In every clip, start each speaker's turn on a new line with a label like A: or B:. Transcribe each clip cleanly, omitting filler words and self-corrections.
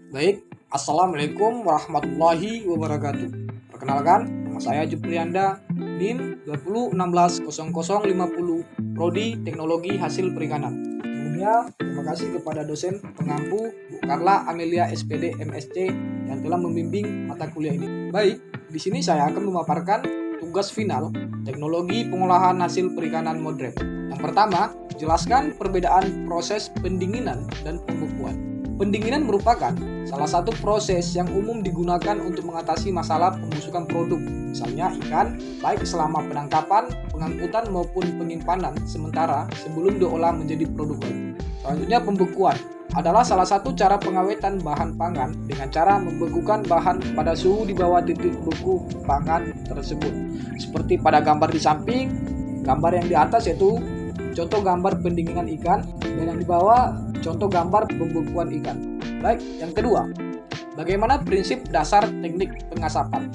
A: Baik, Assalamualaikum warahmatullahi wabarakatuh. Perkenalkan, nama saya Juprianda, NIM 20160050, Prodi Teknologi Hasil Perikanan. Sebelumnya, terima kasih kepada dosen pengampu Bu Carla Amelia SPD MSc yang telah membimbing mata kuliah ini. Baik, di sini saya akan memaparkan tugas final teknologi pengolahan hasil perikanan modern. Yang pertama, jelaskan perbedaan proses pendinginan dan pembekuan. Pendinginan merupakan salah satu proses yang umum digunakan untuk mengatasi masalah pembusukan produk, misalnya ikan, baik selama penangkapan, pengangkutan maupun penyimpanan sementara sebelum diolah menjadi produk baru. Selanjutnya, pembekuan adalah salah satu cara pengawetan bahan pangan dengan cara membekukan bahan pada suhu di bawah titik beku pangan tersebut. Seperti pada gambar di samping, gambar yang di atas yaitu contoh gambar pendinginan ikan, dan yang di bawah contoh gambar pembekuan ikan. Baik, yang kedua, bagaimana prinsip dasar teknik pengasapan?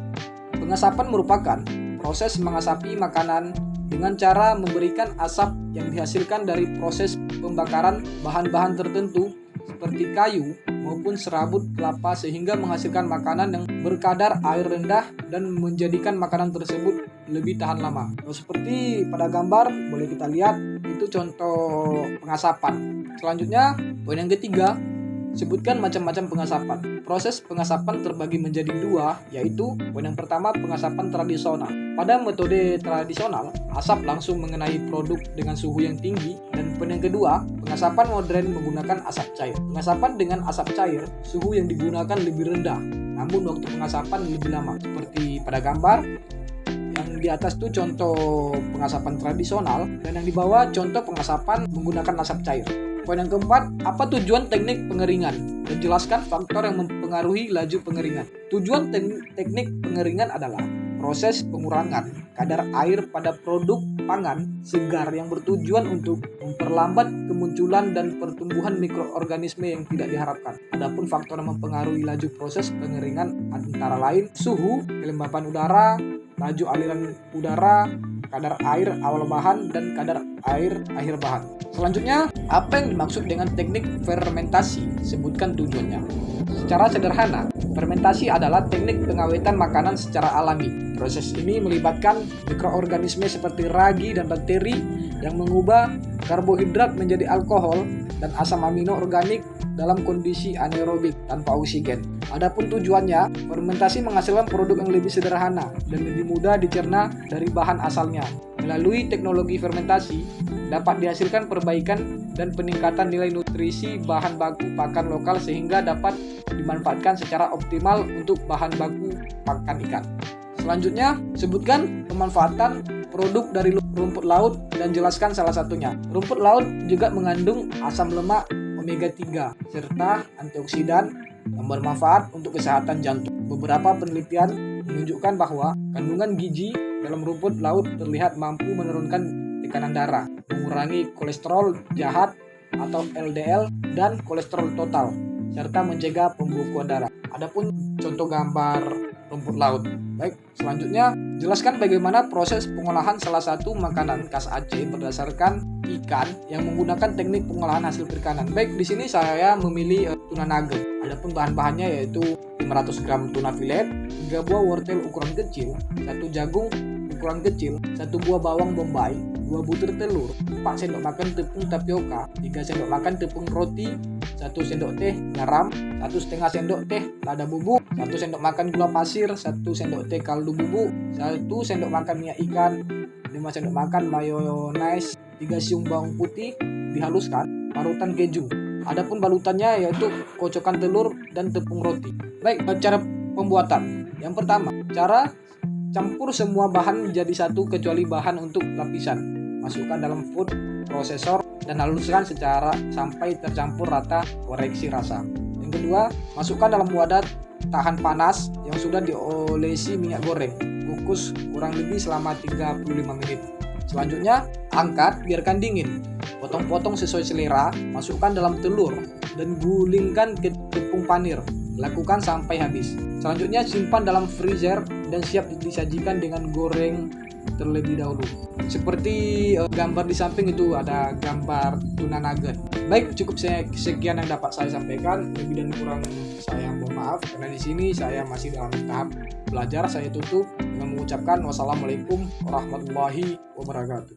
A: Pengasapan merupakan proses mengasapi makanan dengan cara memberikan asap yang dihasilkan dari proses pembakaran bahan-bahan tertentu seperti kayu maupun serabut kelapa sehingga menghasilkan makanan yang berkadar air rendah dan menjadikan makanan tersebut lebih tahan lama. Seperti pada gambar boleh kita lihat itu contoh pengasapan. Selanjutnya, poin yang ketiga, sebutkan macam-macam pengasapan. Proses pengasapan terbagi menjadi dua, yaitu poin yang pertama pengasapan tradisional. Pada metode tradisional, asap langsung mengenai produk dengan suhu yang tinggi, dan poin yang kedua, pengasapan modern menggunakan asap cair. Pengasapan dengan asap cair, suhu yang digunakan lebih rendah, namun waktu pengasapan lebih lama. Seperti pada gambar, yang di atas itu contoh pengasapan tradisional, dan yang di bawah contoh pengasapan menggunakan asap cair. Poin yang keempat, apa tujuan teknik pengeringan? Dan jelaskan faktor yang mempengaruhi laju pengeringan. Tujuan teknik pengeringan adalah proses pengurangan kadar air pada produk pangan segar yang bertujuan untuk memperlambat kemunculan dan pertumbuhan mikroorganisme yang tidak diharapkan. Adapun faktor yang mempengaruhi laju proses pengeringan antara lain suhu, kelembapan udara, laju aliran udara, kadar air awal bahan, dan kadar air akhir bahan. Selanjutnya, apa yang dimaksud dengan teknik fermentasi? Sebutkan tujuannya. Secara sederhana, fermentasi adalah teknik pengawetan makanan secara alami. Proses ini melibatkan mikroorganisme seperti ragi dan bakteri yang mengubah karbohidrat menjadi alkohol dan asam amino organik dalam kondisi anaerobik tanpa oksigen. Adapun tujuannya, fermentasi menghasilkan produk yang lebih sederhana dan lebih mudah dicerna dari bahan asalnya. Melalui teknologi fermentasi, dapat dihasilkan perbaikan dan peningkatan nilai nutrisi bahan baku pakan lokal sehingga dapat dimanfaatkan secara optimal untuk bahan baku pakan ikan. Selanjutnya, sebutkan pemanfaatan produk dari rumput laut dan jelaskan salah satunya. Rumput laut juga mengandung asam lemak omega 3 serta antioksidan yang bermanfaat untuk kesehatan jantung. Beberapa penelitian menunjukkan bahwa kandungan gizi dalam rumput laut terlihat mampu menurunkan tekanan darah, mengurangi kolesterol jahat atau LDL dan kolesterol total, serta mencegah pembekuan darah. Adapun contoh gambar rumput laut. Baik, selanjutnya jelaskan bagaimana proses pengolahan salah satu makanan khas Aceh berdasarkan ikan yang menggunakan teknik pengolahan hasil perikanan. Baik, di sini saya memilih tuna nugget. Adapun bahan-bahannya yaitu 500 gram tuna filet, 3 buah wortel ukuran kecil, 1 jagung ukuran kecil, 1 buah bawang bombay, 2 butir telur, 4 sendok makan tepung tapioka, 3 sendok makan tepung roti, 1 sendok teh garam, 1,5 sendok teh lada bubuk, 1 sendok makan gula pasir, 1 sendok teh kaldu bubuk, 1 sendok makan minyak ikan, 5 sendok makan mayonaise, 3 siung bawang putih dihaluskan, parutan keju. Adapun balutannya yaitu kocokan telur dan tepung roti. Baik, cara pembuatan. Yang pertama, cara campur semua bahan menjadi satu kecuali bahan untuk lapisan. Masukkan dalam food processor dan haluskan secara sampai tercampur rata, koreksi rasa. Yang kedua, masukkan dalam wadah tahan panas yang sudah diolesi minyak goreng. Kukus kurang lebih selama 35 menit. Selanjutnya, angkat, biarkan dingin. Potong-potong sesuai selera, masukkan dalam telur dan gulingkan ke tepung panir. Lakukan sampai habis. Selanjutnya simpan dalam freezer dan siap disajikan dengan goreng terlebih dahulu. Seperti gambar di samping itu ada gambar tuna nugget. Baik, cukup sekian yang dapat saya sampaikan. Lebih dan kurang saya mohon maaf karena di sini saya masih dalam tahap belajar. Saya tutup dengan mengucapkan wassalamualaikum warahmatullahi wabarakatuh.